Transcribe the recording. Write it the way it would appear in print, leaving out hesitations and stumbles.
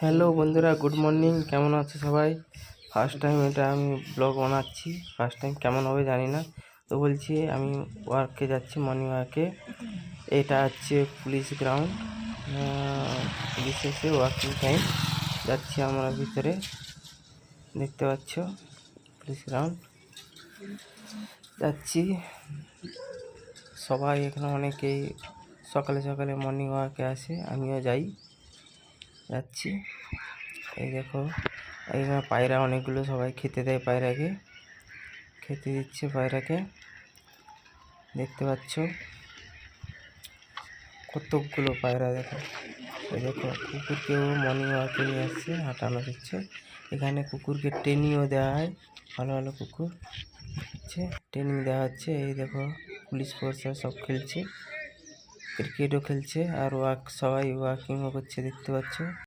Hello বন্ধুরা, good morning. কেমন আছো সবাই? ফার্স্ট টাইম এটা আমি ব্লগ বানাচ্ছি। ফার্স্ট টাইম কেমন হবে জানি না, তো বলছি আমি ওয়ার্কে যাচ্ছি, মর্নিং ওয়ার্কে। এটা হচ্ছে পুলিশ গ্রাউন্ড, পুলিশ এসে ওয়ার্কিং টাইম। যাচ্ছি আমরা ভিতরে, দেখতে পাচ্ছ পুলিশ গ্রাউন্ড যাচ্ছি। সবাই এখানে অনেকেই সকালে সকালে মর্নিং ওয়ার্কে আসে, আমিও যাচ্ছি। এই দেখো, এখানে পায়রা অনেকগুলো, সবাই খেতে দেয়, পায়রাকে খেতে দিচ্ছে, পায়রাকে দেখতে পাচ্ছ কতগুলো পায়রা। দেখো, এই দেখো কুকুরকেও মর্নিং ওয়াকে নিয়ে আসছে, হাঁটানো দিচ্ছে। এখানে কুকুরকে ট্রেনিংও দেওয়া হয়, ভালো ভালো কুকুর হচ্ছে, ট্রেনিং দেওয়া হচ্ছে। এই দেখো পুলিশ ফোর্সরা সব খেলছে, ক্রিকেটও খেলছে, আর সবাই ওয়াকিংও করছে, দেখতে পাচ্ছ।